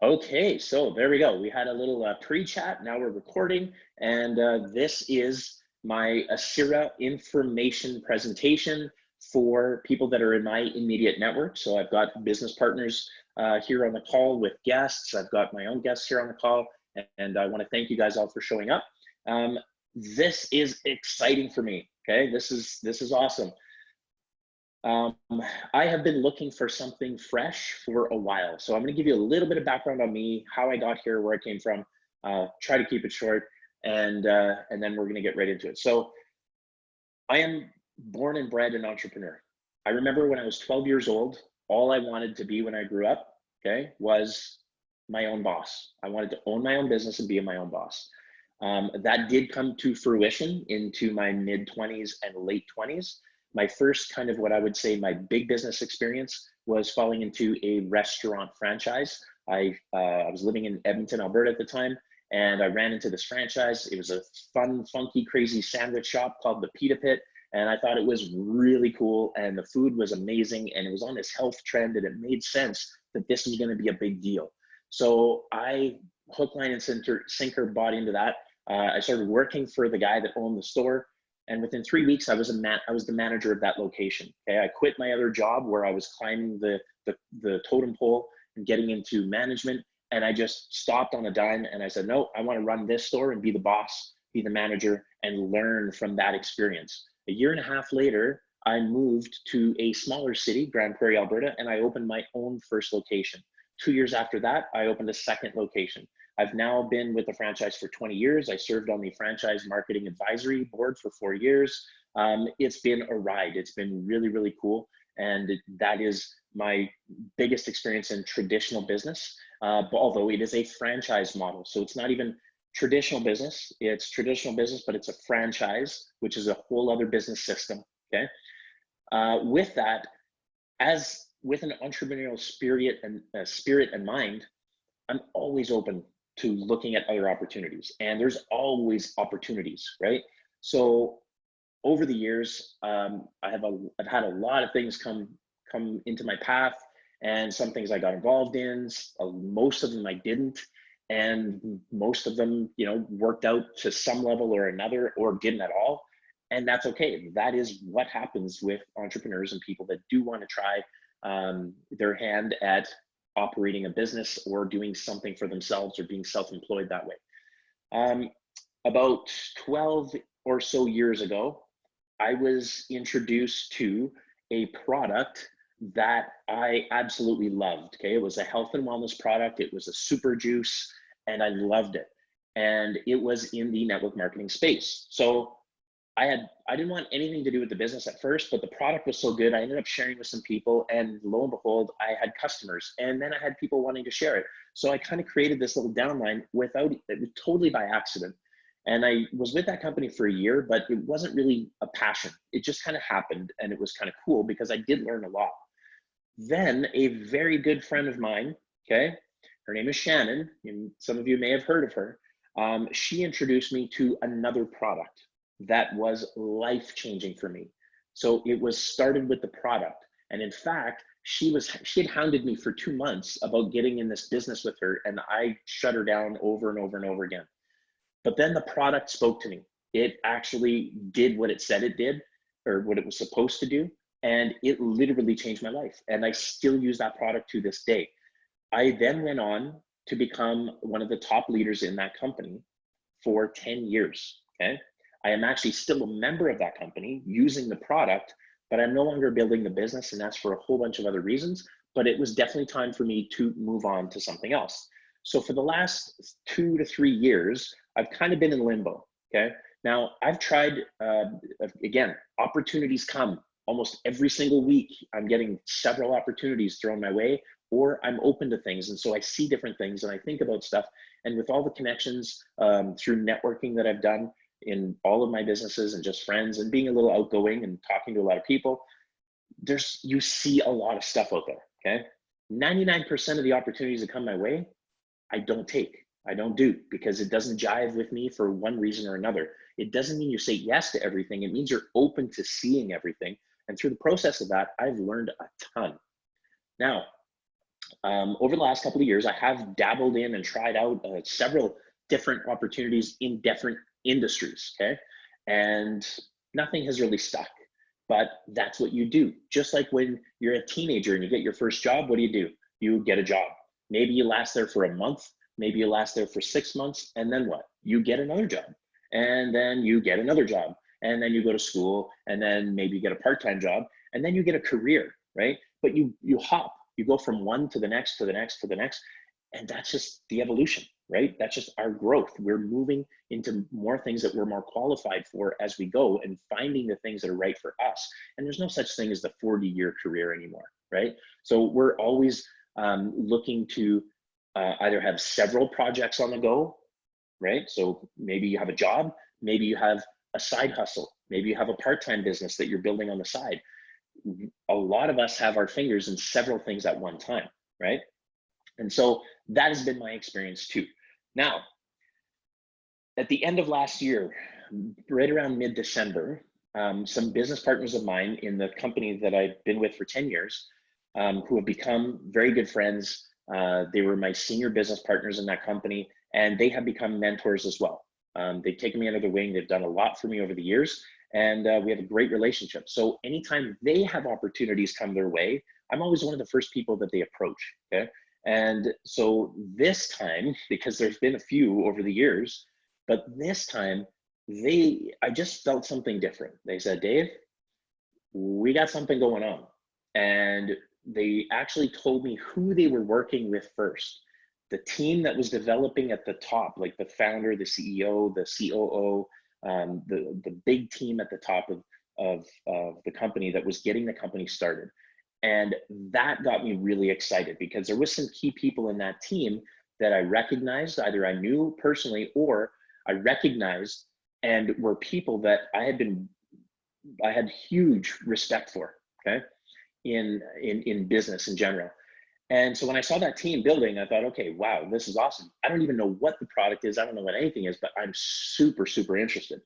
Okay, so there we go. We had a little pre-chat. Now we're recording, and this is my ASCIRA information presentation for people that are in my immediate network. So I've got business partners here on the call with guests. I've got my own guests here on the call, and I want to thank you guys all for showing up. This is exciting for me. Okay, this is awesome. I have been looking for something fresh for a while. So I'm going to give you a little bit of background on me, how I got here, where I came from, try to keep it short, and then we're going to get right into it. So I am born and bred an entrepreneur. I remember when I was 12 years old, all I wanted to be when I grew up, okay, was my own boss. I wanted to own my own business and be my own boss. That did come to fruition into my mid-20s and late 20s. My first kind of what I would say my big business experience was falling into a restaurant franchise. I was living in Edmonton, Alberta at the time, and I ran into this franchise. It was a fun, funky, crazy sandwich shop called the Pita Pit, and I thought it was really cool, and the food was amazing, and it was on this health trend, and it made sense that this was going to be a big deal. So I hook, line, and sinker bought into that. I started working for the guy that owned the store. And within 3 weeks, I was the manager of that location. Okay, I quit my other job where I was climbing the totem pole and getting into management, and I just stopped on a dime and I said, no, I want to run this store and be the boss, be the manager, and learn from that experience. A year and a half later, I moved to a smaller city, Grand Prairie, Alberta, and I opened my own first location. 2 years after that, I opened a second location. I've now been with the franchise for 20 years. I served on the franchise marketing advisory board for 4 years. It's been a ride. It's been really, really cool. And that is my biggest experience in traditional business, although it is a franchise model. So it's not even traditional business. It's traditional business, but it's a franchise, which is a whole other business system, okay? With that, as with an entrepreneurial spirit and mind, I'm always open to looking at other opportunities, and there's always opportunities, right? So over the years, I've had a lot of things come into my path, and some things I got involved in, most of them I didn't, and most of them, worked out to some level or another, or didn't at all, and that's okay. That is what happens with entrepreneurs and people that do want to try their hand at operating a business or doing something for themselves or being self-employed that way. About 12 or so years ago, I was introduced to a product that I absolutely loved. Okay, it was a health and wellness product. It was a super juice, and I loved it. And it was in the network marketing space. So I didn't want anything to do with the business at first, but the product was so good. I ended up sharing with some people, and lo and behold, I had customers, and then I had people wanting to share it. So I kind of created this little downline totally by accident. And I was with that company for a year, but it wasn't really a passion. It just kind of happened, and it was kind of cool because I did learn a lot. Then a very good friend of mine, okay, her name is Shannon, and some of you may have heard of her. She introduced me to another product that was life-changing for me. So it was started with the product. And in fact, she had hounded me for 2 months about getting in this business with her, and I shut her down over and over and over again. But then the product spoke to me. It actually did what it said it did, or what it was supposed to do, and it literally changed my life. And I still use that product to this day. I then went on to become one of the top leaders in that company for 10 years, okay? I am actually still a member of that company using the product, but I'm no longer building the business, and that's for a whole bunch of other reasons. But it was definitely time for me to move on to something else. So for the last 2 to 3 years, I've kind of been in limbo, okay? Now, I've tried, again, opportunities come almost every single week. I'm getting several opportunities thrown my way, or I'm open to things. And so I see different things and I think about stuff. And with all the connections through networking that I've done in all of my businesses and just friends and being a little outgoing and talking to a lot of people, you see a lot of stuff out there, okay? 99% of the opportunities that come my way, I don't take. I don't do, because it doesn't jive with me for one reason or another. It doesn't mean you say yes to everything. It means you're open to seeing everything. And through the process of that, I've learned a ton. Now, Over the last couple of years, I have dabbled in and tried out several different opportunities in different industries, okay? And nothing has really stuck, but that's what you do. Just like when you're a teenager and you get your first job, what do? You get a job. Maybe you last there for a month, maybe you last there for 6 months, and then what? You get another job, and then you get another job, and then you go to school, and then maybe you get a part-time job, and then you get a career, right? But you hop, you go from one to the next, to the next, to the next, and that's just the evolution, right? That's just our growth. We're moving into more things that we're more qualified for as we go, and finding the things that are right for us. And there's no such thing as the 40-year career anymore, right? So we're always looking to either have several projects on the go, right? So maybe you have a job, maybe you have a side hustle, maybe you have a part-time business that you're building on the side. A lot of us have our fingers in several things at one time, right? And so that has been my experience too. Now, at the end of last year, right around mid-December, some business partners of mine in the company that I've been with for 10 years, who have become very good friends, they were my senior business partners in that company, and they have become mentors as well. They've taken me under their wing. They've done a lot for me over the years, and we have a great relationship. So anytime they have opportunities come their way, I'm always one of the first people that they approach, okay? And so this time, because there's been a few over the years, but this time I just felt something different. They said, Dave, we got something going on. And they actually told me who they were working with first. The team that was developing at the top, like the founder, the CEO, the COO, the big team at the top of the company that was getting the company started. And that got me really excited, because there was some key people in that team that I recognized, either I knew personally or I recognized, and were people that I had huge respect for, okay, in business in general. And so when I saw that team building, I thought, okay, wow, this is awesome. I don't even know what the product is. I don't know what anything is, but I'm super, super interested.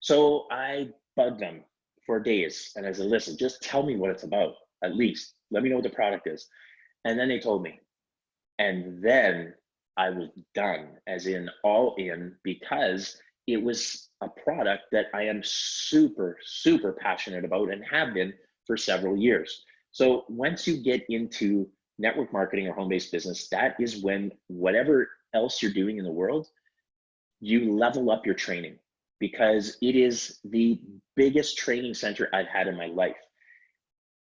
So I bugged them for days, and I said, listen, just tell me what it's about, at least. Let me know what the product is. And then they told me. And then I was done, as in all in, because it was a product that I am super, super passionate about and have been for several years. So once you get into network marketing or home-based business, that is when whatever else you're doing in the world, you level up your training, because it is the biggest training center I've had in my life.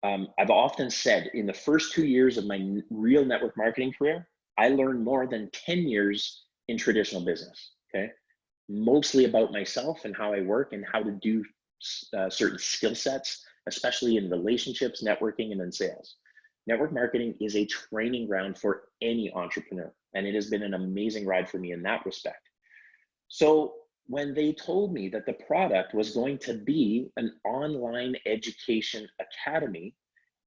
I've often said, in the first 2 years of my real network marketing career, I learned more than 10 years in traditional business, okay? Mostly about myself and how I work and how to do certain skill sets, especially in relationships, networking, and in sales. Network marketing is a training ground for any entrepreneur, and it has been an amazing ride for me in that respect. So when they told me that the product was going to be an online education academy,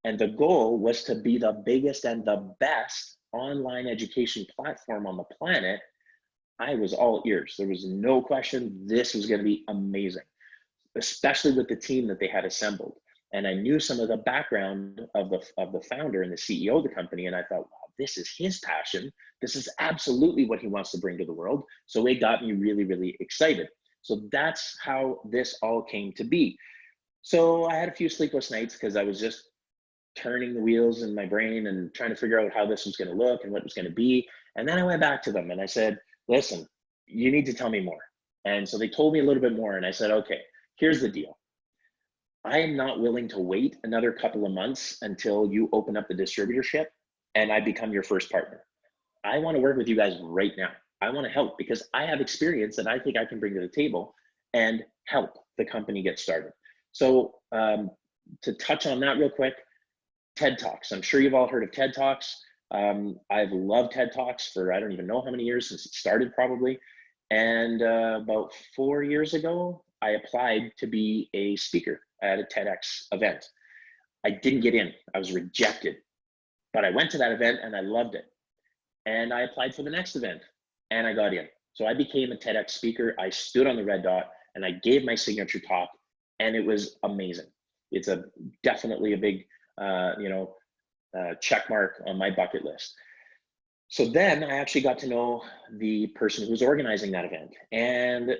and the goal was to be the biggest and the best online education platform on the planet, I was all ears. There was no question this was going to be amazing, especially with the team that they had assembled. And I knew some of the background of the founder and the CEO of the company, and I thought, wow, this is his passion. This is absolutely what he wants to bring to the world. So it got me really, really excited. So that's how this all came to be. So I had a few sleepless nights, because I was just turning the wheels in my brain and trying to figure out how this was going to look and what it was going to be. And then I went back to them and I said, listen, you need to tell me more. And so they told me a little bit more, and I said, okay, here's the deal. I am not willing to wait another couple of months until you open up the distributorship and I become your first partner. I want to work with you guys right now. I want to help, because I have experience that I think I can bring to the table and help the company get started. So to touch on that real quick, TED Talks. I'm sure you've all heard of TED Talks. I've loved TED Talks for I don't even know how many years since it started, probably. And about 4 years ago, I applied to be a speaker at a TEDx event. I didn't get in. I was rejected. But I went to that event and I loved it. And I applied for the next event and I got in. So I became a TEDx speaker. I stood on the red dot and I gave my signature talk, and it was amazing. It's definitely a big check mark on my bucket list. So then I actually got to know the person who was organizing that event. And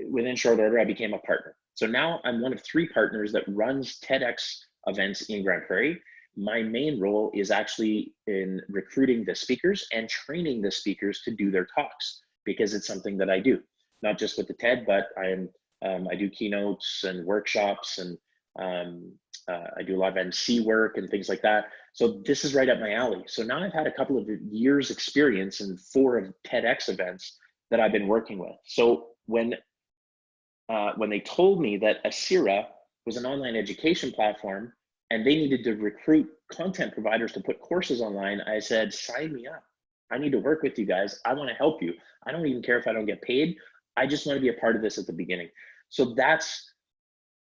within short order, I became a partner. So now I'm one of 3 partners that runs TEDx events in Grand Prairie. My main role is actually in recruiting the speakers and training the speakers to do their talks, because it's something that I do, not just with the TED, but I do keynotes and workshops, and I do a lot of MC work and things like that. So this is right up my alley. So now I've had a couple of years experience in 4 of TEDx events that I've been working with. So when they told me that ASCIRA was an online education platform and they needed to recruit content providers to put courses online, I said, sign me up. I need to work with you guys. I want to help you. I don't even care if I don't get paid. I just want to be a part of this at the beginning. So that's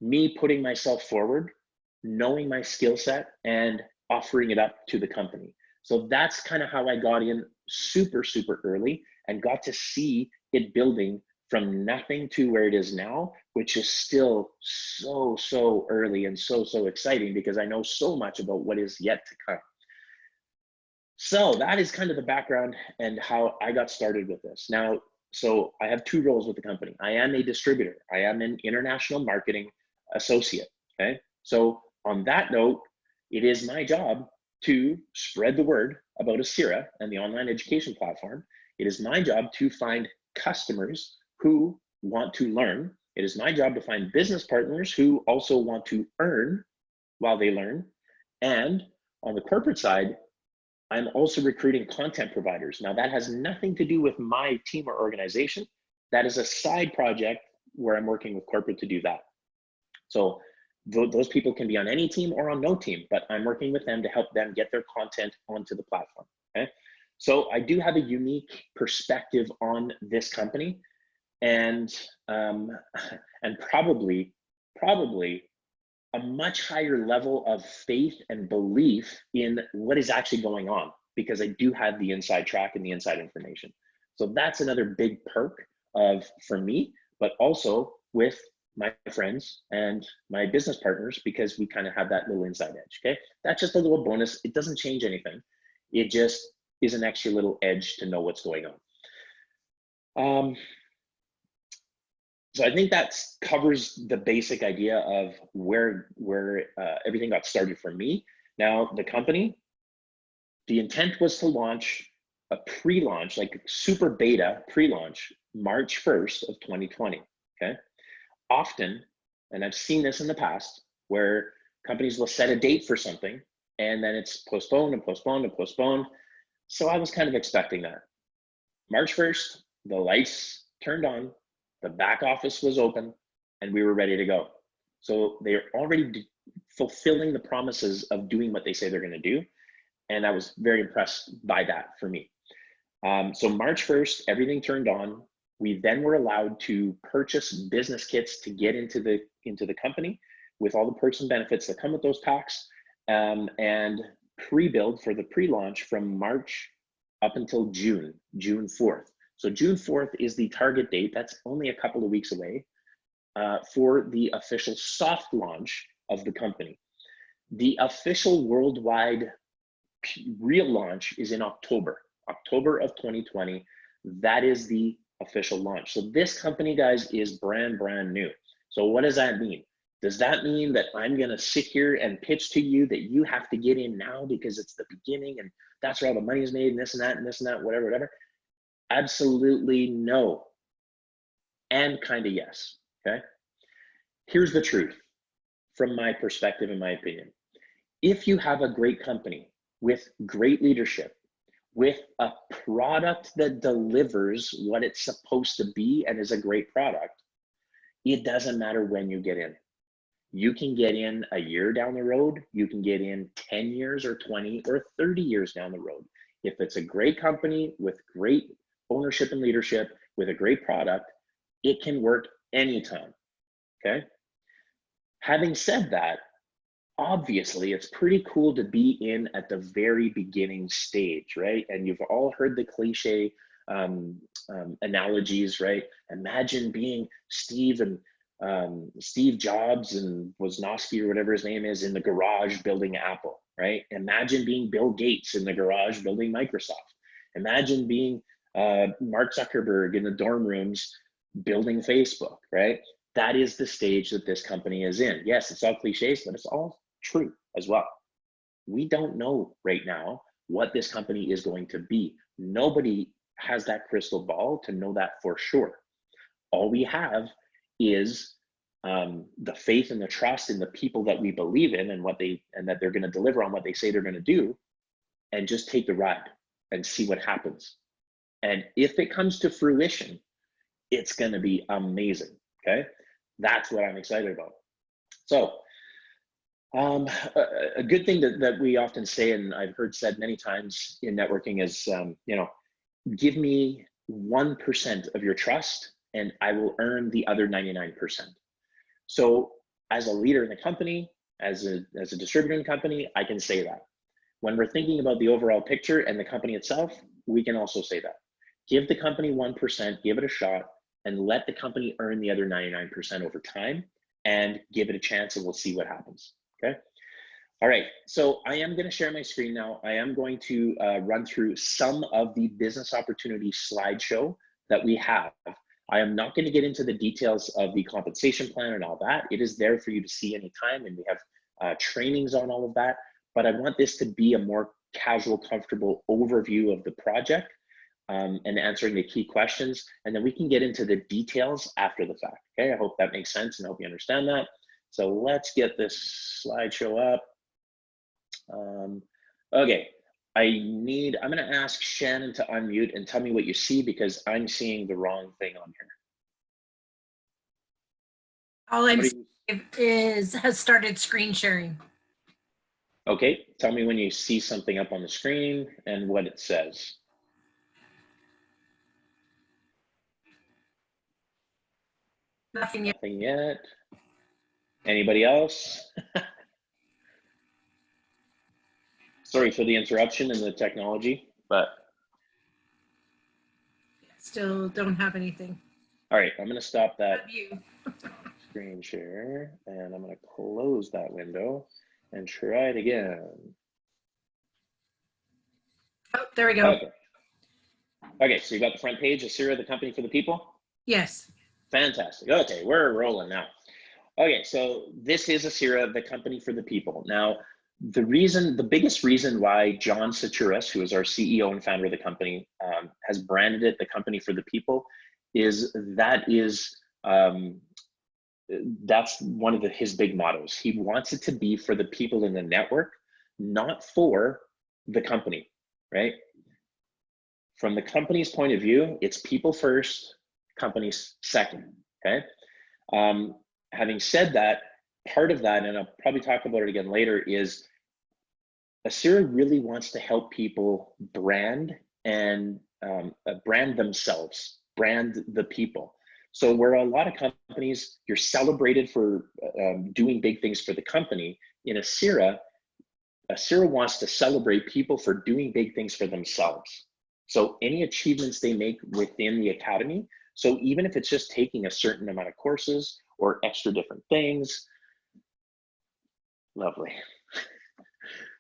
me putting myself forward, knowing my skill set, and offering it up to the company. So that's kind of how I got in super, super early and got to see it building from nothing to where it is now, which is still so, so early and so, so exciting, because I know so much about what is yet to come. So that is kind of the background and how I got started with this. Now, so I have 2 roles with the company. I am a distributor. I am an international marketing associate, okay? So on that note, it is my job to spread the word about ASCIRA and the online education platform. It is my job to find customers who want to learn. It is my job to find business partners who also want to earn while they learn. And on the corporate side, I'm also recruiting content providers. Now that has nothing to do with my team or organization. That is a side project where I'm working with corporate to do that. So those people can be on any team or on no team, but I'm working with them to help them get their content onto the platform, okay? So I do have a unique perspective on this company, and probably a much higher level of faith and belief in what is actually going on, because I do have the inside track and the inside information. So that's another big perk for me, but also with my friends and my business partners, because we kind of have that little inside edge, okay? That's just a little bonus. It doesn't change anything. It just is an extra little edge to know what's going on. So I think that covers the basic idea of where everything got started for me. Now, the company, the intent was to launch a pre-launch, like super beta pre-launch, March 1st of 2020, okay? Often, and I've seen this in the past, where companies will set a date for something and then it's postponed and postponed and postponed. So I was kind of expecting that. March 1st, the lights turned on, the back office was open, and we were ready to go. So they're already fulfilling the promises of doing what they say they're going to do. And I was very impressed by that for me. So March 1st, everything turned on. We then were allowed to purchase business kits to get into the company with all the perks and benefits that come with those packs, and pre-build for the pre-launch from March up until June 4th. So June 4th is the target date. That's only a couple of weeks away for the official soft launch of the company. The official worldwide real launch is in October of 2020. That is the official launch. So this company, guys, is brand new. So what does that mean? Does that mean that I'm going to sit here and pitch to you that you have to get in now because it's the beginning and that's where all the money is made and this and that and this and that, whatever? Absolutely no. And kind of yes, okay? Here's the truth from my perspective, in my opinion. If you have a great company with great leadership, with a product that delivers what it's supposed to be and is a great product, it doesn't matter when you get in. You can get in a year down the road, you can get in 10 years or 20 or 30 years down the road. If it's a great company with great ownership and leadership, with a great product, it can work anytime, okay? Having said that, obviously it's pretty cool to be in at the very beginning stage, right? And you've all heard the cliche analogies, right? Imagine being Steve and Steve Jobs and Wozniacki or whatever his name is in the garage building Apple, right? Imagine being Bill Gates in the garage building Microsoft. Imagine being Mark Zuckerberg in the dorm rooms building Facebook, right? That is the stage that this company is in. Yes, it's all cliches, but it's all true as well. We don't know right now what this company is going to be. Nobody has that crystal ball to know that for sure. All we have is the faith and the trust in the people that we believe in and that they're going to deliver on what they say they're going to do, and just take the ride and see what happens. And if it comes to fruition, it's going to be amazing. Okay, that's what I'm excited about. So a good thing that we often say, and I've heard said many times in networking, is give me 1% of your trust and I will earn the other 99%. So as a leader in the company, as a distributor in the company, I can say that. When we're thinking about the overall picture and the company itself, we can also say that. Give the company 1%, give it a shot, and let the company earn the other 99% over time, and give it a chance, and we'll see what happens, okay? All right, so I am gonna share my screen now. I am going to run through some of the business opportunity slideshow that we have. I am not going to get into the details of the compensation plan and all that. It is there for you to see anytime, and we have trainings on all of that. But I want this to be a more casual, comfortable overview of the project and answering the key questions. And then we can get into the details after the fact. Okay, I hope that makes sense and I hope you understand that. So let's get this slideshow up. Okay. I'm going to ask Shannon to unmute and tell me what you see, because I'm seeing the wrong thing on here. All I'm seeing has started screen sharing. Okay, tell me when you see something up on the screen and what it says. Nothing yet. Nothing yet. Anybody else? Sorry for the interruption in the technology, but still don't have anything. All right, I'm going to stop that screen share, and I'm going to close that window and try it again. Oh, there we go. Okay. Okay, so you got the front page, ASCIRA, the company for the people? Yes. Fantastic. Okay, we're rolling now. Okay, so this is ASCIRA, the company for the people. Now, the biggest reason why John Saturas, who is our CEO and founder of the company, has branded it the company for the people, that's one of his big mottos. He wants it to be for the people in the network, not for the company, right? From the company's point of view, it's people first, companies second, okay? Having said that, part of that, and I'll probably talk about it again later, is ASCIRA really wants to help people brand and brand themselves, brand the people. So where a lot of companies, you're celebrated for doing big things for the company, in ASCIRA wants to celebrate people for doing big things for themselves. So any achievements they make within the academy, so even if it's just taking a certain amount of courses or extra different things. Lovely.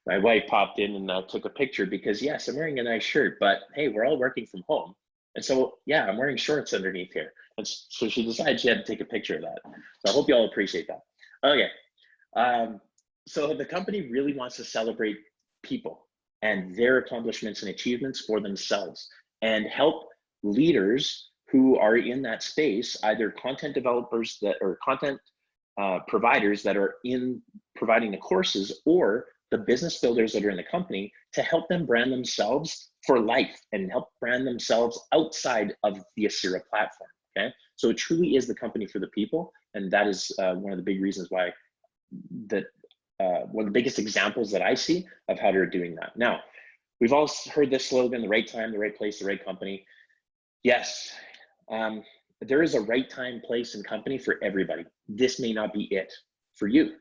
My wife popped in and took a picture because yes, I'm wearing a nice shirt, but hey, we're all working from home. And so, yeah, I'm wearing shorts underneath here. And so she decided she had to take a picture of that. So I hope you all appreciate that. Okay, so the company really wants to celebrate people and their accomplishments and achievements for themselves, and help leaders who are in that space, either content developers or content providers that are in providing the courses, or the business builders that are in the company, to help them brand themselves for life and help brand themselves outside of the ASCIRA platform, okay? So it truly is the company for the people, and that is one of the big reasons why one of the biggest examples that I see of how they're doing that. Now, we've all heard this slogan, the right time, the right place, the right company. Yes, there is a right time, place, and company for everybody. This may not be it for you,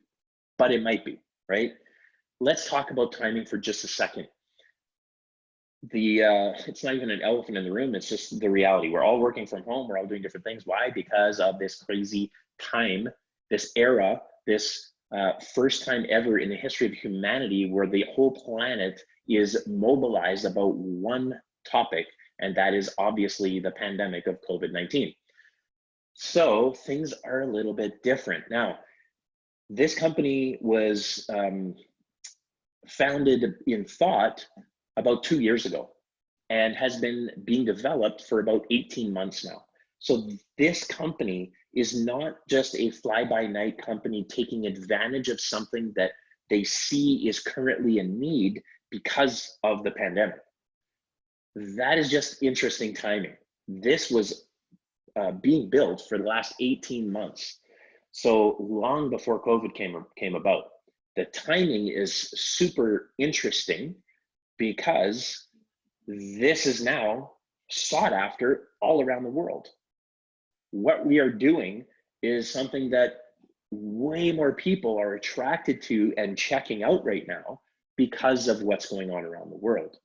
but it might be, right? Let's talk about timing for just a second. It's not even an elephant in the room, it's just the reality. We're all working from home, we're all doing different things. Why? Because of this crazy time, this era, this first time ever in the history of humanity where the whole planet is mobilized about one topic, and that is obviously the pandemic of COVID-19. So things are a little bit different. Now, this company was founded in thought about 2 years ago and has been being developed for about 18 months now. So this company is not just a fly-by-night company taking advantage of something that they see is currently a need because of the pandemic. That is just interesting timing. This was being built for the last 18 months. So long before COVID came about. The timing is super interesting because this is now sought after all around the world. What we are doing is something that way more people are attracted to and checking out right now because of what's going on around the world.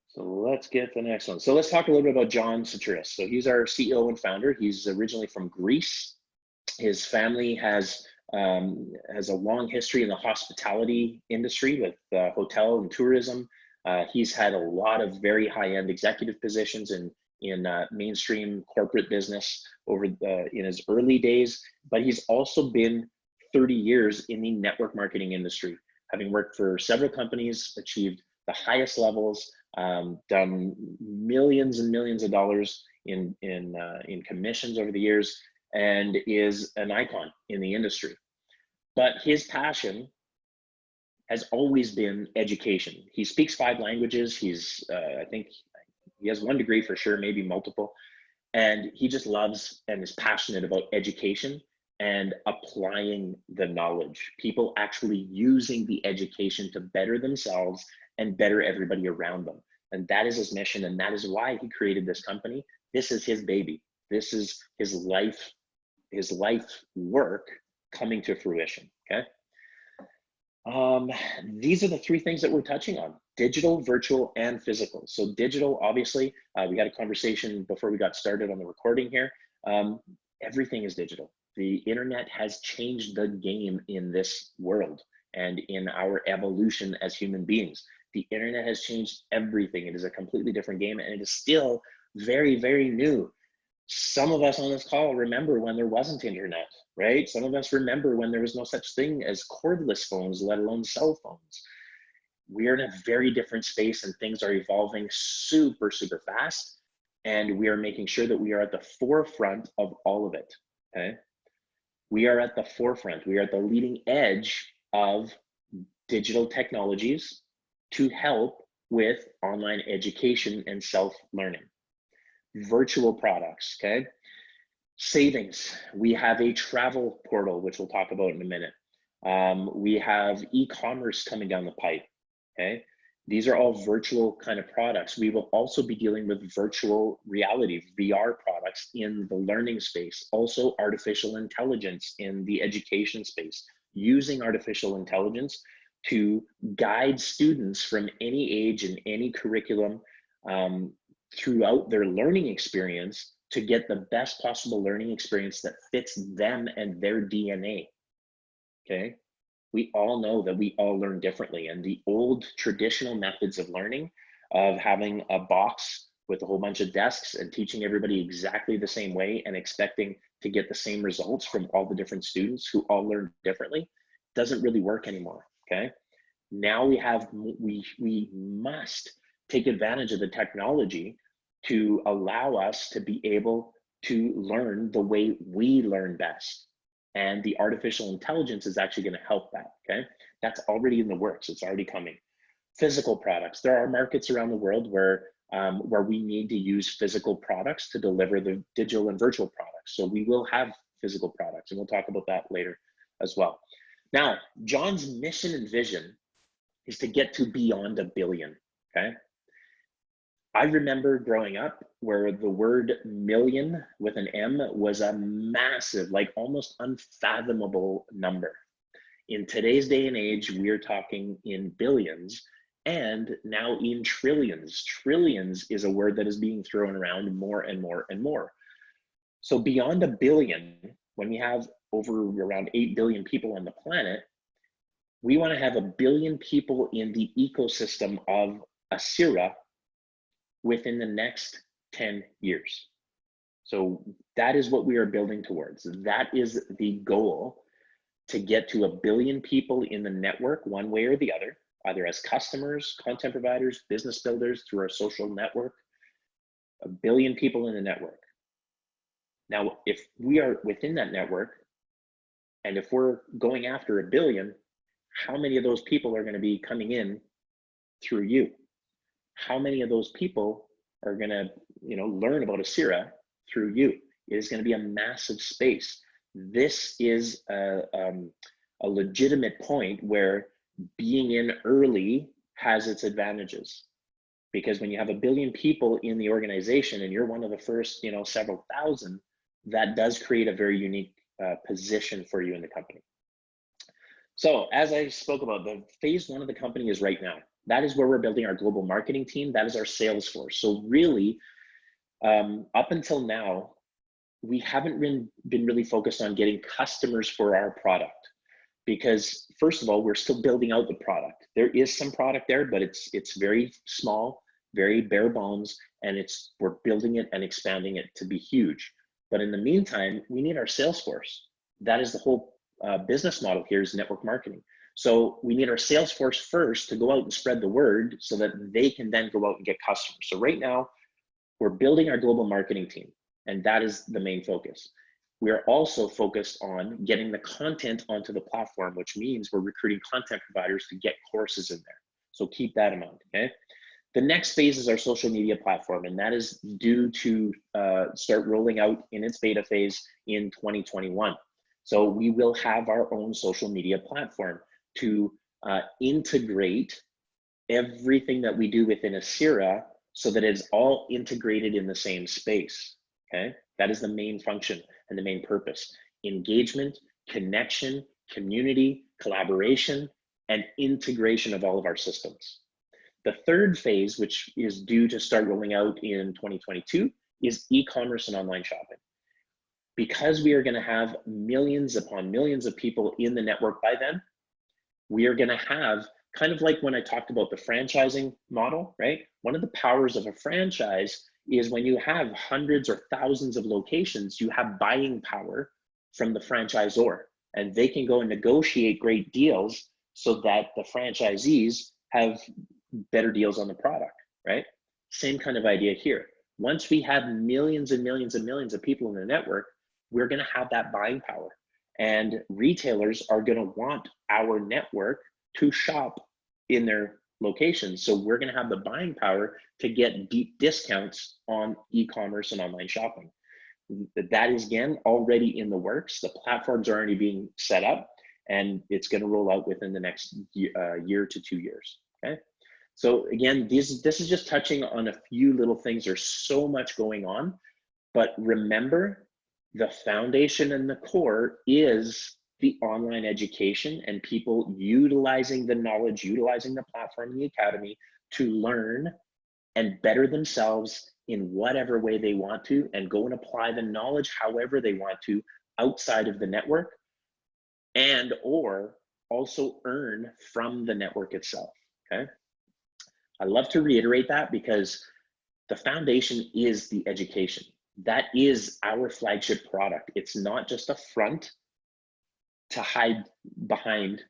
So let's get the next one. So let's talk a little bit about John Satiris. So he's our CEO and founder. He's originally from Greece. His family has a long history in the hospitality industry with hotel and tourism. He's had a lot of very high-end executive positions in mainstream corporate business over in his early days, but he's also been 30 years in the network marketing industry, having worked for several companies, achieved the highest levels, done millions and millions of dollars in commissions over the years, and is an icon in the industry. But his passion has always been education. He speaks 5 languages. He's, I think he has 1 degree for sure, maybe multiple. And he just loves and is passionate about education and applying the knowledge. People actually using the education to better themselves and better everybody around them. And that is his mission. And that is why he created this company. This is his baby. This is his life work coming to fruition, okay? These are the 3 things that we're touching on: digital, virtual, and physical. So digital, obviously, we had a conversation before we got started on the recording here. Everything is digital. The internet has changed the game in this world and in our evolution as human beings. The internet has changed everything. It is a completely different game, and it is still very, very new. Some of us on this call remember when there wasn't internet, right? Some of us remember when there was no such thing as cordless phones, let alone cell phones. We are in a very different space, and things are evolving super, super fast. And we are making sure that we are at the forefront of all of it, okay? We are at the forefront. We are at the leading edge of digital technologies to help with online education and self-learning. Virtual products, okay? Savings. We have a travel portal, which we'll talk about in a minute. We have e-commerce coming down the pipe, okay? These are all virtual kind of products. We will also be dealing with virtual reality, VR products in the learning space, also artificial intelligence in the education space, using artificial intelligence to guide students from any age and any curriculum throughout their learning experience to get the best possible learning experience that fits them and their DNA, okay? We all know that we all learn differently, and the old traditional methods of learning, of having a box with a whole bunch of desks and teaching everybody exactly the same way and expecting to get the same results from all the different students who all learn differently, doesn't really work anymore, okay? Now we must take advantage of the technology to allow us to be able to learn the way we learn best. And the artificial intelligence is actually going to help that, okay? That's already in the works. It's already coming. Physical products. There are markets around the world where we need to use physical products to deliver the digital and virtual products. So we will have physical products, and we'll talk about that later as well. Now, John's mission and vision is to get to beyond 1 billion, okay? I remember growing up where the word million with an M was a massive, like almost unfathomable number. In today's day and age, we're talking in billions and now in trillions. Trillions is a word that is being thrown around more and more and more. So beyond a billion, when we have over around 8 billion people on the planet, we want to have 1 billion people in the ecosystem of ASCIRA within the next 10 years. So that is what we are building towards. That is the goal, to get to 1 billion people in the network one way or the other, either as customers, content providers, business builders through our social network. 1 billion people in the network. Now, if we are within that network, and if we're going after 1 billion, how many of those people are going to be coming in through you? How many of those people are going to, learn about ASCIRA through you? It is going to be a massive space. This is a legitimate point where being in early has its advantages, because when you have 1 billion people in the organization and you're one of the first, several thousand, that does create a very unique position for you in the company. So as I spoke about, the phase 1 of the company is right now. That is where we're building our global marketing team. That is our sales force. So really, up until now, we haven't been really focused on getting customers for our product, because first of all, we're still building out the product. There is some product there, but it's very small, very bare bones, and we're building it and expanding it to be huge. But in the meantime, we need our sales force. That is the whole business model here, is network marketing. So we need our sales force first to go out and spread the word so that they can then go out and get customers. So right now, we're building our global marketing team, and that is the main focus. We are also focused on getting the content onto the platform, which means we're recruiting content providers to get courses in there. So keep that in mind, okay? The next phase is our social media platform, and that is due to start rolling out in its beta phase in 2021. So we will have our own social media platform to integrate everything that we do within ASCIRA so that it's all integrated in the same space, okay? That is the main function and the main purpose. Engagement, connection, community, collaboration, and integration of all of our systems. The third phase, which is due to start rolling out in 2022, is e-commerce and online shopping. Because we are going to have millions upon millions of people in the network by then, we are going to have, kind of like when I talked about the franchising model, right? One of the powers of a franchise is when you have hundreds or thousands of locations, you have buying power from the franchisor, and they can go and negotiate great deals so that the franchisees have better deals on the product, right? Same kind of idea here. Once we have millions and millions and millions of people in the network, we're going to have that buying power, and retailers are going to want our network to shop in their locations. So we're going to have the buying power to get deep discounts on e-commerce and online shopping. That is, again, already in the works. The platforms are already being set up, and it's going to roll out within the next year to 2 years, okay? So again, this is just touching on a few little things. There's so much going on, but remember, the foundation and the core is the online education and people utilizing the knowledge, utilizing the platform in the academy to learn and better themselves in whatever way they want to, and go and apply the knowledge however they want to outside of the network, and or also earn from the network itself, okay? I love to reiterate that because the foundation is the education. That is our flagship product. It's not just a front to hide behind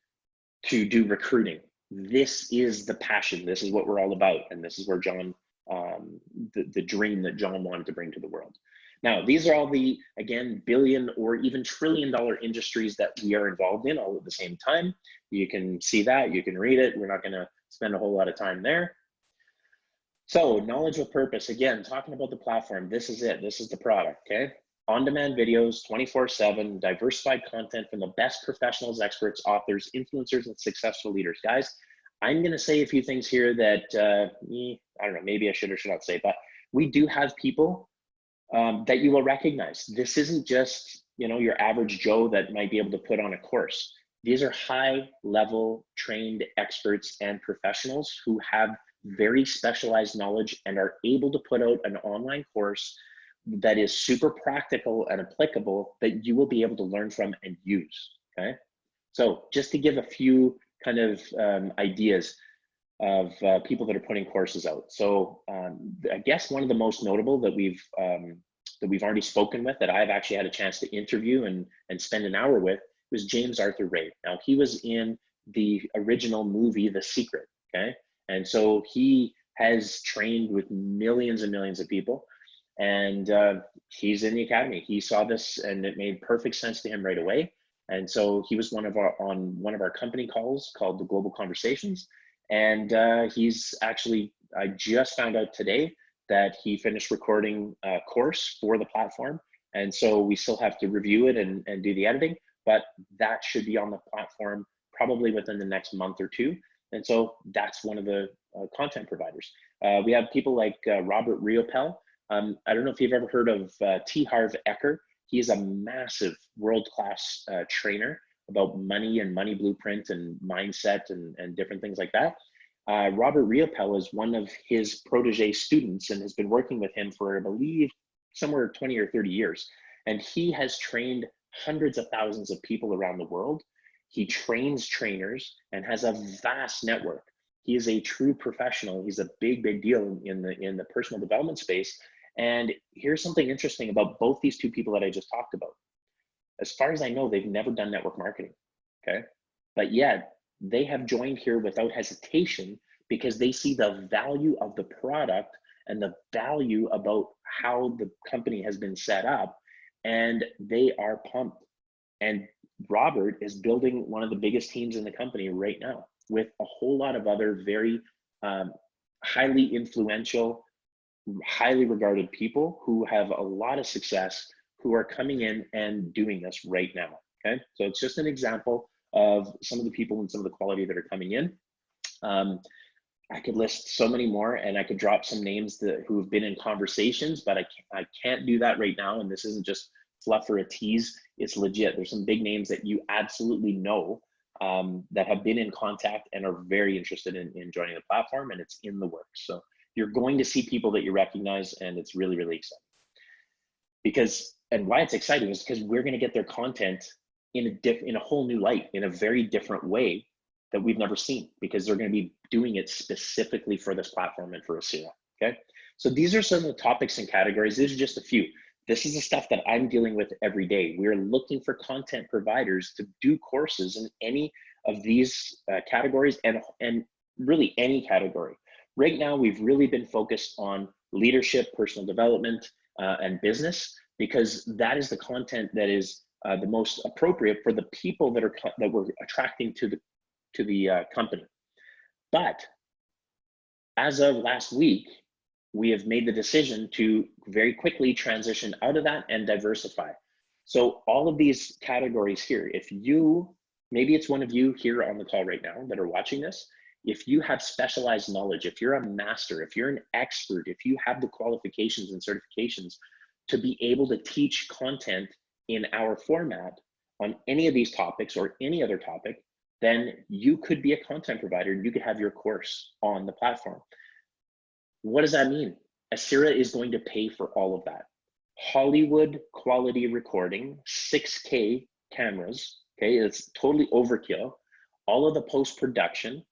to do recruiting. This is the passion. This is what we're all about. And this is where John, the dream that John wanted to bring to the world. Now, these are all the, again, billion or even $1 trillion industries that we are involved in all at the same time. You can see that, you can read it. We're not gonna spend a whole lot of time there. So knowledge with purpose, again, talking about the platform, this is it, this is the product, okay? On-demand videos, 24/7, diversified content from the best professionals, experts, authors, influencers, and successful leaders. Guys, I'm gonna say a few things here that, I don't know, maybe I should or should not say, but we do have people that you will recognize. This isn't just, your average Joe that might be able to put on a course. These are high-level trained experts and professionals who have very specialized knowledge and are able to put out an online course that is super practical and applicable that you will be able to learn from and use, okay? So just to give a few kind of ideas of people that are putting courses out. So I guess one of the most notable that we've already spoken with, that I've actually had a chance to interview and spend an hour with, was James Arthur Ray. Now, he was in the original movie, The Secret, okay? And so he has trained with millions and millions of people, and he's in the academy. He saw this and it made perfect sense to him right away. And so he was on one of our company calls called the Global Conversations. And he's actually, I just found out today that he finished recording a course for the platform. And so we still have to review it and do the editing, but that should be on the platform probably within the next month or two. And so that's one of the content providers. We have people like Robert Riopel. I don't know if you've ever heard of T. Harv Eker. He is a massive world-class trainer about money and money blueprint and mindset and different things like that. Robert Riopel is one of his protege students and has been working with him for, I believe, somewhere 20 or 30 years. And he has trained hundreds of thousands of people around the world. He trains trainers and has a vast network. He is a true professional. He's a big, big deal in the personal development space. And here's something interesting about both these two people that I just talked about. As far as I know, they've never done network marketing, okay? But yet, they have joined here without hesitation because they see the value of the product and the value about how the company has been set up, and they are pumped. And Robert is building one of the biggest teams in the company right now with a whole lot of other very highly influential, highly regarded people who have a lot of success, who are coming in and doing this right now, okay? So it's just an example of some of the people and some of the quality that are coming in. I could list so many more, and I could drop some names who have been in conversations, but I can't do that right now. And this isn't just fluff or a tease, it's legit. There's some big names that you absolutely know that have been in contact and are very interested in joining the platform, and it's in the works. So you're going to see people that you recognize, and it's really, really exciting. And why it's exciting is because we're going to get their content in a whole new light, in a very different way that we've never seen, because they're going to be doing it specifically for this platform and for ASCIRA, okay? So these are some of the topics and categories. These are just a few. This is the stuff that I'm dealing with every day. We're looking for content providers to do courses in any of these categories, and really any category. Right now, we've really been focused on leadership, personal development, and business, because that is the content that is the most appropriate for the people that we're attracting to the company. But as of last week, we have made the decision to very quickly transition out of that and diversify. So all of these categories here, maybe it's one of you here on the call right now that are watching this, if you have specialized knowledge, if you're a master, if you're an expert, if you have the qualifications and certifications to be able to teach content in our format on any of these topics or any other topic, then you could be a content provider and you could have your course on the platform. What does that mean? ASCIRA is going to pay for all of that. Hollywood quality recording, 6K cameras, okay, it's totally overkill. All of the post-production,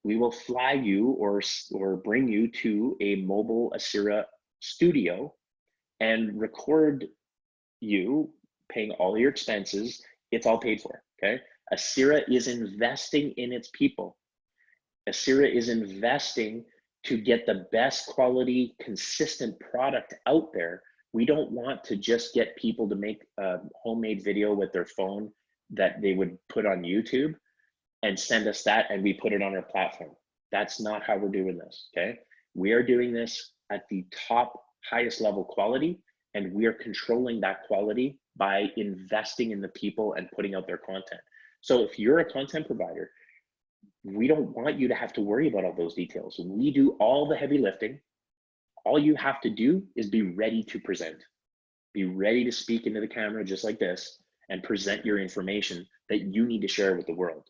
we will fly you or bring you to a mobile ASCIRA studio and record you, paying all your expenses. It's all paid for, okay? ASCIRA is investing in its people. ASCIRA is investing to get the best quality, consistent product out there. We don't want to just get people to make a homemade video with their phone that they would put on YouTube and send us that and we put it on our platform. That's not how we're doing this, okay? We are doing this at the top, highest level quality, and we are controlling that quality by investing in the people and putting out their content. So if you're a content provider, we don't want you to have to worry about all those details. We do all the heavy lifting. All you have to do is be ready to present. Be ready to speak into the camera just like this and present your information that you need to share with the world.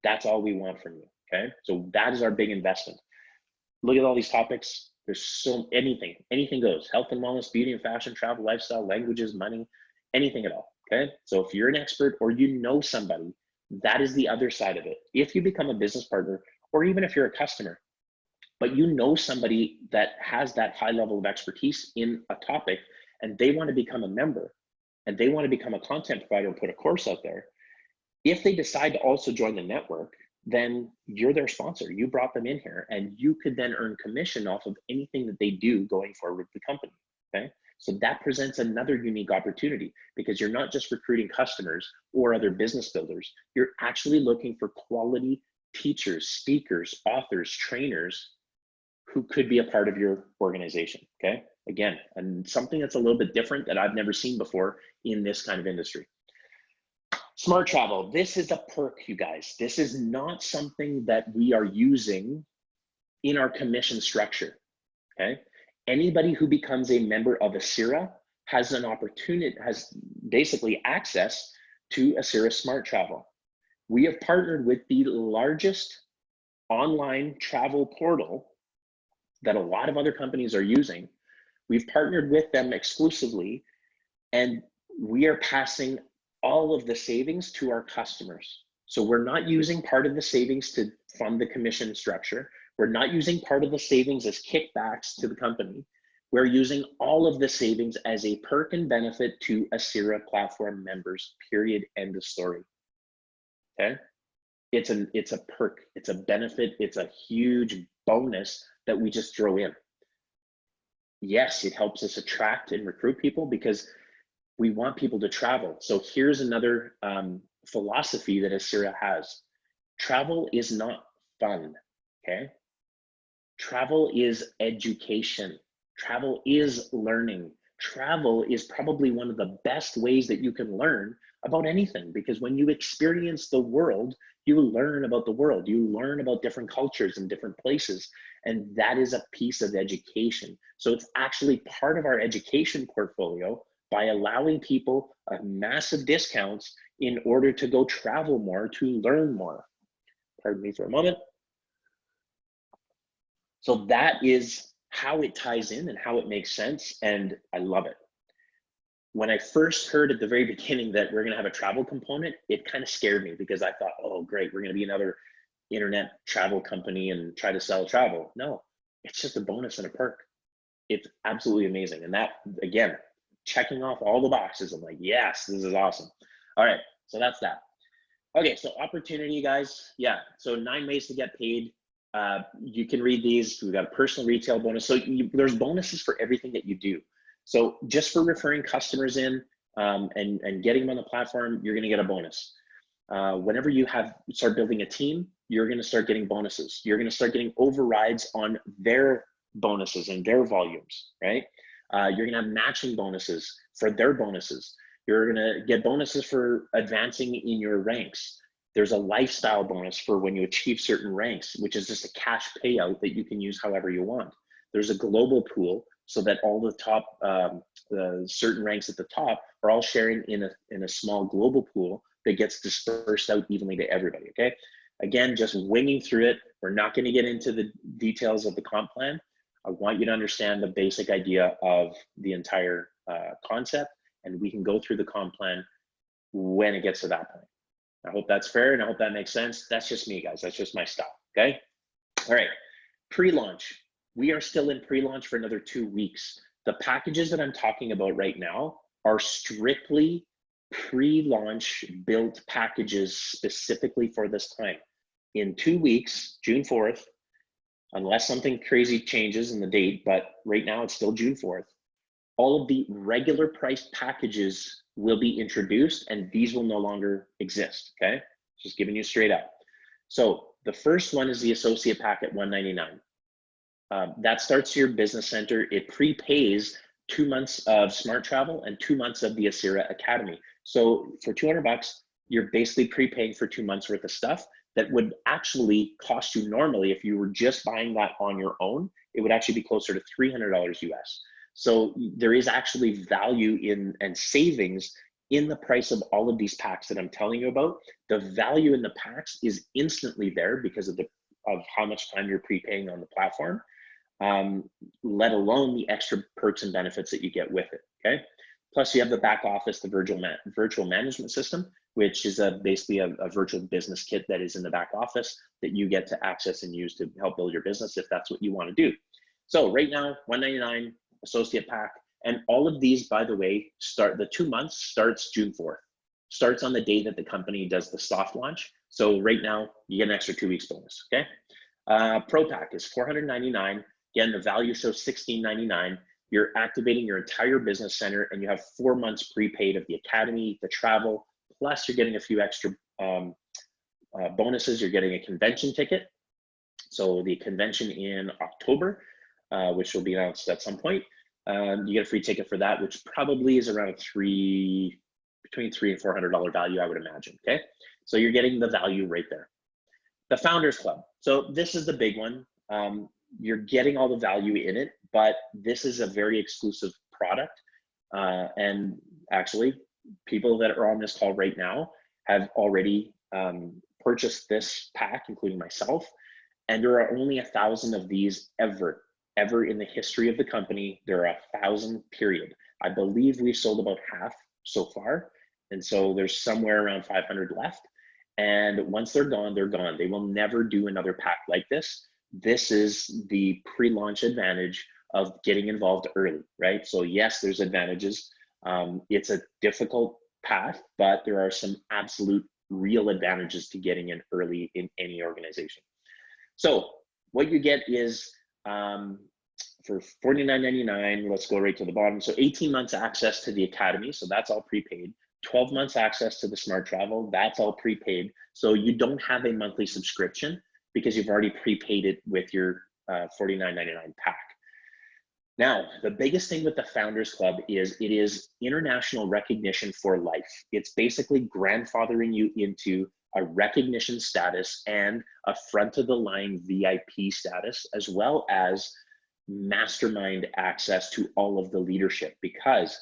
That's all we want from you, okay? So that is our big investment. Look at all these topics. There's so anything goes. Health and wellness, beauty and fashion, travel, lifestyle, languages, money, anything at all. Okay. So if you're an expert or you know somebody, that is the other side of it. If you become a business partner, or even if you're a customer, but you know somebody that has that high level of expertise in a topic and they want to become a member and they want to become a content provider and put a course out there, if they decide to also join the network, then you're their sponsor. You brought them in here and you could then earn commission off of anything that they do going forward with the company, okay? So that presents another unique opportunity because you're not just recruiting customers or other business builders, you're actually looking for quality teachers, speakers, authors, trainers who could be a part of your organization, okay? Again, and something that's a little bit different that I've never seen before in this kind of industry. Smart travel, this is a perk, you guys. This is not something that we are using in our commission structure, okay? Anybody who becomes a member of ASCIRA has an opportunity, has basically access to ASCIRA Smart Travel. We have partnered with the largest online travel portal that a lot of other companies are using. We've partnered with them exclusively, and we are passing all of the savings to our customers. So we're not using part of the savings to fund the commission structure. We're not using part of the savings as kickbacks to the company. We're using all of the savings as a perk and benefit to ASCIRA platform members, period, end of story, okay? It's a perk, it's a benefit, it's a huge bonus that we just throw in. Yes, it helps us attract and recruit people because we want people to travel. So here's another philosophy that ASCIRA has. Travel is not fun, okay? Travel is education. Travel is learning. Travel is probably one of the best ways that you can learn about anything, because when you experience the world, you learn about the world. You learn about different cultures and different places, and that is a piece of education. So it's actually part of our education portfolio by allowing people a massive discounts in order to go travel more, to learn more. Pardon me for a moment. So that is how it ties in and how it makes sense, and I love it. When I first heard at the very beginning that we're gonna have a travel component, it kind of scared me because I thought, oh great, we're gonna be another internet travel company and try to sell travel. No, it's just a bonus and a perk. It's absolutely amazing. And that, again, checking off all the boxes. I'm like, yes, this is awesome. All right, so that's that. Okay, so opportunity, guys. Yeah, so 9 ways to get paid. You can read these. We've got a personal retail bonus. So there's bonuses for everything that you do. So just for referring customers in and getting them on the platform, you're gonna get a bonus. Whenever you start building a team, you're gonna start getting bonuses. You're gonna start getting overrides on their bonuses and their volumes, right? You're gonna have matching bonuses for their bonuses. You're gonna get bonuses for advancing in your ranks. There's a lifestyle bonus for when you achieve certain ranks, which is just a cash payout that you can use however you want. There's a global pool so that all the top, certain ranks at the top are all sharing in a small global pool that gets dispersed out evenly to everybody, okay? Again, just winging through it. We're not gonna get into the details of the comp plan. I want you to understand the basic idea of the entire concept, and we can go through the comp plan when it gets to that point. I hope that's fair and I hope that makes sense. That's just me, guys. That's just my style, okay? All right, pre-launch. We are still in pre-launch for another 2 weeks. The packages that I'm talking about right now are strictly pre-launch built packages specifically for this time. In 2 weeks, June 4th, unless something crazy changes in the date, but right now it's still June 4th, all of the regular priced packages will be introduced and these will no longer exist, okay? Just giving you straight up. So the first one is the associate pack at $199. That starts your business center. It prepays 2 months of Smart Travel and 2 months of the ASCIRA Academy. So for 200 bucks, you're basically prepaying for 2 months worth of stuff that would actually cost you normally, if you were just buying that on your own, it would actually be closer to $300 US. So there is actually value in and savings in the price of all of these packs that I'm telling you about. The value in the packs is instantly there because of how much time you're prepaying on the platform. let alone the extra perks and benefits that you get with it, okay? Plus you have the back office, the virtual management system, which is basically a virtual business kit that is in the back office that you get to access and use to help build your business if that's what you want to do. So right now, $199 associate pack, and all of these, by the way, the 2 months starts June 4th. Starts on the day that the company does the soft launch. So right now, you get an extra 2 weeks bonus, okay? Pro pack is $499. Again, the value shows $16.99. You're activating your entire business center and you have 4 months prepaid of the academy, the travel, plus you're getting a few extra bonuses. You're getting a convention ticket. So the convention in October, which will be announced at some point, you get a free ticket for that, which probably is around between $300 and $400 value, I would imagine, okay? So you're getting the value right there. The Founders Club. So this is the big one. You're getting all the value in it, but this is a very exclusive product. And actually, people that are on this call right now have already purchased this pack, including myself. And there are only 1,000 of these ever in the history of the company. There are 1,000, period. I believe we've sold about half so far. And so there's somewhere around 500 left. And once they're gone, they're gone. They will never do another pack like this. This is the pre-launch advantage of getting involved early, right? So yes, there's advantages. It's a difficult path, but there are some absolute real advantages to getting in early in any organization. So what you get is for $49.99, let's go right to the bottom. So 18 months access to the academy. So that's all prepaid. 12 months access to the Smart Travel. That's all prepaid. So you don't have a monthly subscription because you've already prepaid it with your $49.99 pack. Now, the biggest thing with the Founders Club is it is international recognition for life. It's basically grandfathering you into a recognition status and a front of the line VIP status, as well as mastermind access to all of the leadership, because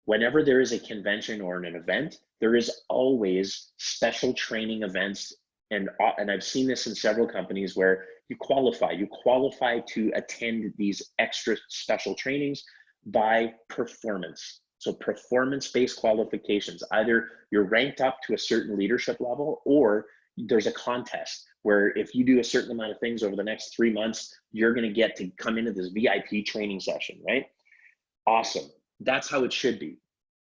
whenever there is a convention or an event, there is always special training events. And I've seen this in several companies where you qualify to attend these extra special trainings by performance. So performance-based qualifications, either you're ranked up to a certain leadership level, or there's a contest where if you do a certain amount of things over the next 3 months, you're gonna get to come into this VIP training session, right? Awesome, that's how it should be.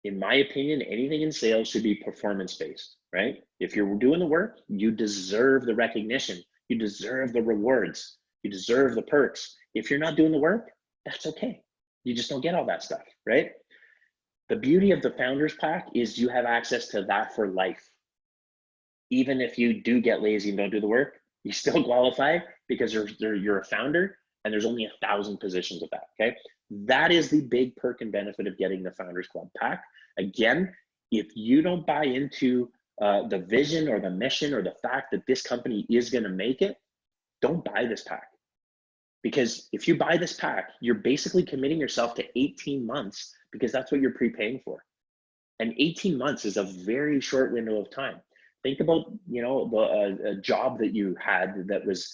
In my opinion, anything in sales should be performance-based, right? If you're doing the work, you deserve the recognition, you deserve the rewards, you deserve the perks. If you're not doing the work, that's okay. You just don't get all that stuff, right? The beauty of the Founders Pack is you have access to that for life. Even if you do get lazy and don't do the work, you still qualify because you're a founder and there's only 1,000 positions of that, okay? That is the big perk and benefit of getting the Founders Club pack. Again, if you don't buy into the vision or the mission or the fact that this company is gonna make it, don't buy this pack. Because if you buy this pack, you're basically committing yourself to 18 months because that's what you're prepaying for. And 18 months is a very short window of time. Think about, you know, a job that you had that was,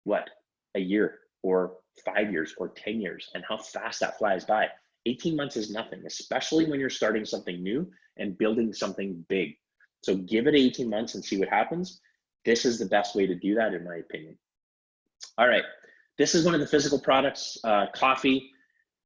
what, a year or 5 years or 10 years, and how fast that flies by. 18 months is nothing, especially when you're starting something new and building something big. So give it 18 months and see what happens. This is the best way to do that, in my opinion. All right, this is one of the physical products, coffee,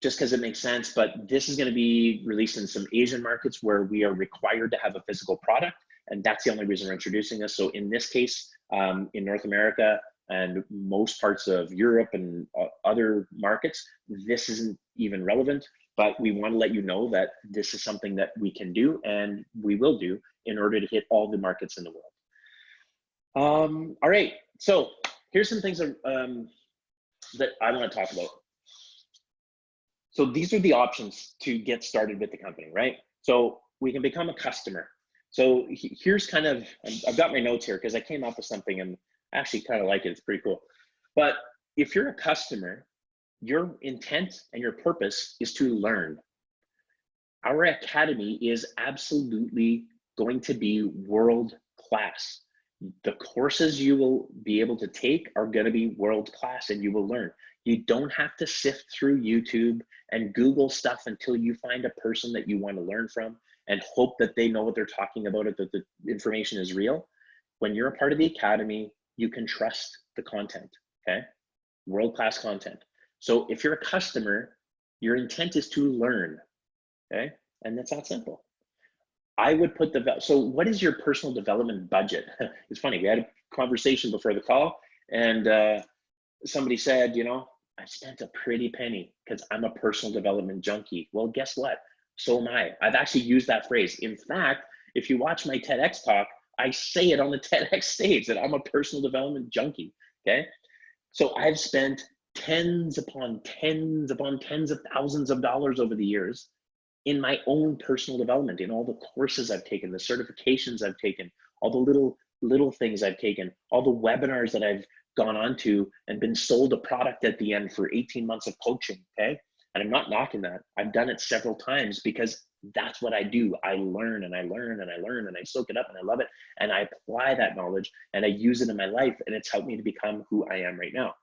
just because it makes sense, but this is going to be released in some Asian markets where we are required to have a physical product, and that's the only reason we're introducing this. So in this case, in North America and most parts of Europe and other markets, this isn't even relevant, but we want to let you know that this is something that we can do and we will do in order to hit all the markets in the world. All right, so here's some things that I want to talk about. So these are the options to get started with the company, right? So we can become a customer. So here's kind of, I've got my notes here because I came up with something and I actually kind of like it, it's pretty cool. But if you're a customer, your intent and your purpose is to learn. Our academy is absolutely going to be world class. The courses you will be able to take are going to be world-class and you will learn. You don't have to sift through YouTube and Google stuff until you find a person that you want to learn from and hope that they know what they're talking about, it, that the information is real. When you're a part of the academy, you can trust the content, okay? World-class content. So if you're a customer, your intent is to learn, okay? And that's that simple. I would put so what is your personal development budget? It's funny, we had a conversation before the call and somebody said, you know, I spent a pretty penny because I'm a personal development junkie. Well, guess what? So am I. I've actually used that phrase. In fact, if you watch my TEDx talk, I say it on the TEDx stage that I'm a personal development junkie, okay? So I've spent tens upon tens upon tens of thousands of dollars over the years in my own personal development, in all the courses I've taken, the certifications I've taken, all the little things I've taken, all the webinars that I've gone on to and been sold a product at the end for 18 months of coaching, okay? And I'm not knocking that. I've done it several times because that's what I do. I learn and I learn and I learn and I soak it up and I love it. And I apply that knowledge and I use it in my life and it's helped me to become who I am right now.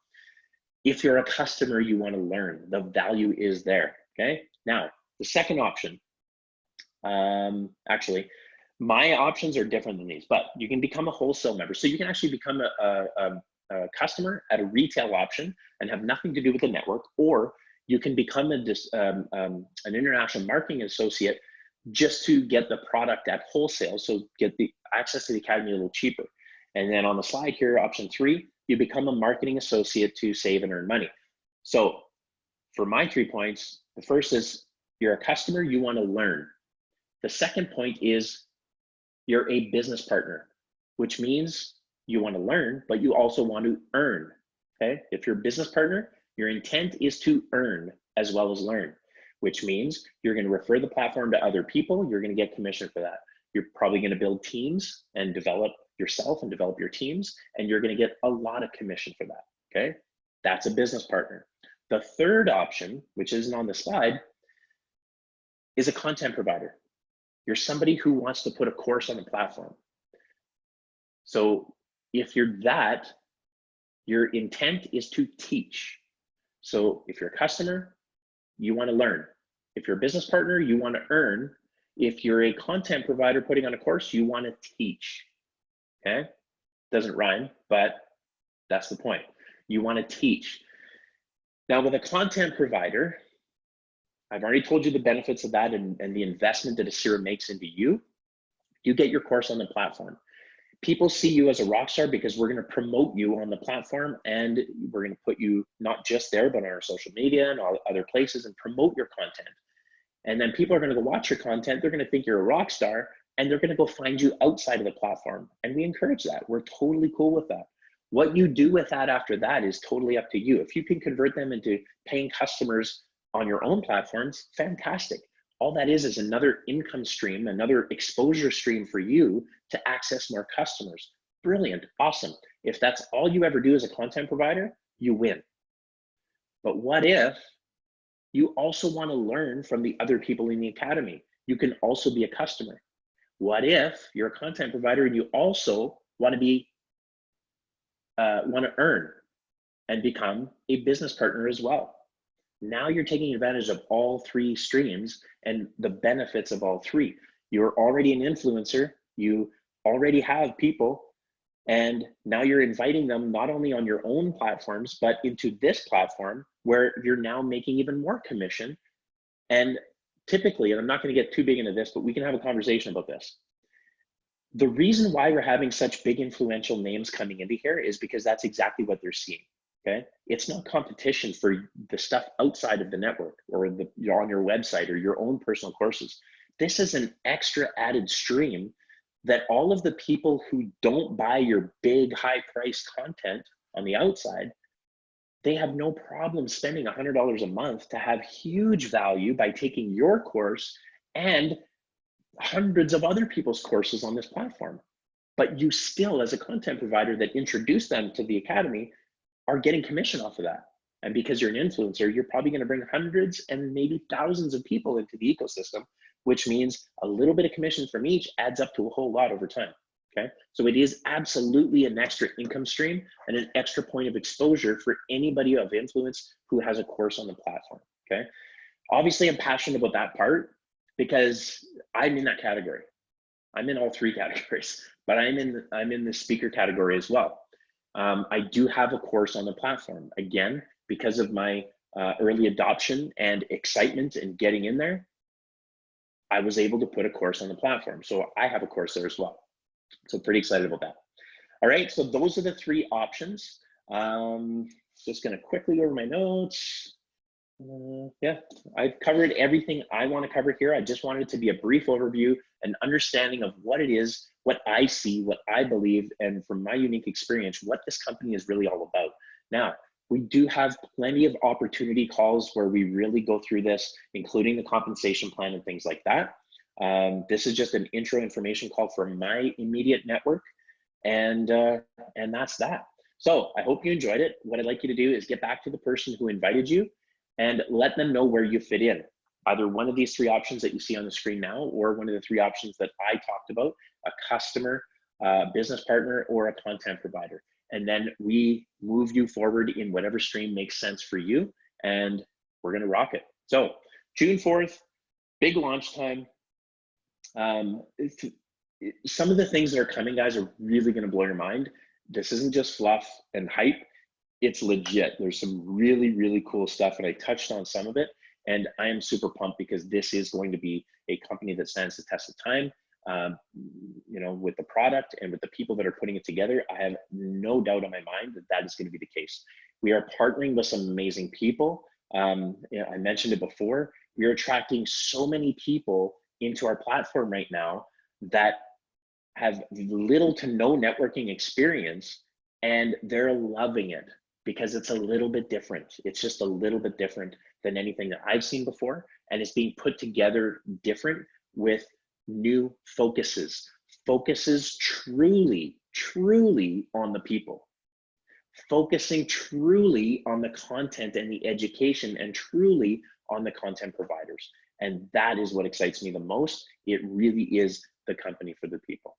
If you're a customer, you want to learn. The value is there, okay? Now, the second option, actually, my options are different than these, but you can become a wholesale member. So you can actually become a customer at a retail option and have nothing to do with the network, or you can become an international marketing associate just to get the product at wholesale, so get the access to the academy a little cheaper. And then on the slide here, option 3, you become a marketing associate to save and earn money. So for my 3 points, the first is you're a customer, you want to learn. The second point is you're a business partner, which means you want to learn, but you also want to earn, okay? If you're a business partner, your intent is to earn as well as learn, which means you're going to refer the platform to other people, you're going to get commission for that. You're probably going to build teams and develop yourself and develop your teams, and you're going to get a lot of commission for that, okay? That's a business partner. The third option, which isn't on the slide, is a content provider. You're somebody who wants to put a course on the platform. So if you're that, your intent is to teach. So if you're a customer, you want to learn. If you're a business partner, you want to earn. If you're a content provider putting on a course, you want to teach, okay? Doesn't rhyme, but that's the point. You want to teach. Now with a content provider, I've already told you the benefits of that and the investment that ASCIRA makes into you. You get your course on the platform. People see you as a rock star because we're going to promote you on the platform and we're going to put you not just there, but on our social media and all other places and promote your content. And then people are going to go watch your content. They're going to think you're a rock star and they're going to go find you outside of the platform. And we encourage that. We're totally cool with that. What you do with that after that is totally up to you. If you can convert them into paying customers on your own platforms, fantastic. All that is another income stream, another exposure stream for you to access more customers. Brilliant, awesome. If that's all you ever do as a content provider, you win. But what if you also want to learn from the other people in the academy? You can also be a customer. What if you're a content provider and you also want to earn and become a business partner as well? Now you're taking advantage of all 3 streams and the benefits of all 3. You're already an influencer, you already have people, and now you're inviting them not only on your own platforms, but into this platform where you're now making even more commission. And typically, and I'm not going to get too big into this, but we can have a conversation about this. The reason why we're having such big influential names coming into here is because that's exactly what they're seeing. Okay, it's not competition for the stuff outside of the network or on your website or your own personal courses. This is an extra added stream that all of the people who don't buy your big high-priced content on the outside, they have no problem spending $100 a month to have huge value by taking your course and hundreds of other people's courses on this platform. But you still, as a content provider that introduced them to the academy, are getting commission off of that. And because you're an influencer, you're probably going to bring hundreds and maybe thousands of people into the ecosystem, which means a little bit of commission from each adds up to a whole lot over time. Okay, so it is absolutely an extra income stream and an extra point of exposure for anybody of influence who has a course on the platform. Okay, obviously I'm passionate about that part because I'm in that category. I'm in all three categories, but I'm in the speaker category as well. I do have a course on the platform, again, because of my early adoption and excitement in getting in there. I was able to put a course on the platform, so I have a course there as well. So pretty excited about that. All right, so those are the three options. Just gonna quickly go over my notes. Yeah, I've covered everything I want to cover here. I just wanted it to be a brief overview, an understanding of what it is, what I see, what I believe, and from my unique experience, what this company is really all about. Now, we do have plenty of opportunity calls where we really go through this, including the compensation plan and things like that. This is just an intro information call for my immediate network, and that's that. So I hope you enjoyed it. What I'd like you to do is get back to the person who invited you and let them know where you fit in. Either one of these three options that you see on the screen now, or one of the three options that I talked about, a customer, business partner, or a content provider. And then we move you forward in whatever stream makes sense for you, and we're gonna rock it. So June 4th, big launch time. Some of the things that are coming, guys, are really gonna blow your mind. This isn't just fluff and hype. It's legit. There's some really, really cool stuff, and I touched on some of it, and I am super pumped because this is going to be a company that stands the test of time. You know, with the product and with the people that are putting it together, I have no doubt in my mind that that is going to be the case. We are partnering with some amazing people. You know, I mentioned it before. We are attracting so many people into our platform right now that have little to no networking experience, and they're loving it because it's a little bit different. It's just a little bit different than anything that I've seen before, and it's being put together different with new focuses truly on the people, focusing truly on the content and the education, and truly on the content providers. And that is what excites me the most. It really is the company for the people.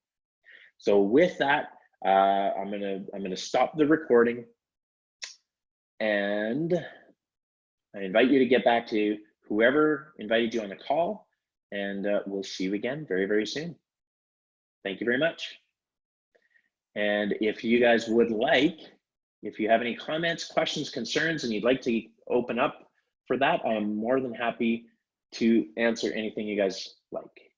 So with that, I'm gonna stop the recording, and I invite you to get back to whoever invited you on the call, and we'll see you again very, very soon. Thank you very much. And if you guys would like, if you have any comments, questions, concerns, and you'd like to open up for that, I am more than happy to answer anything you guys like.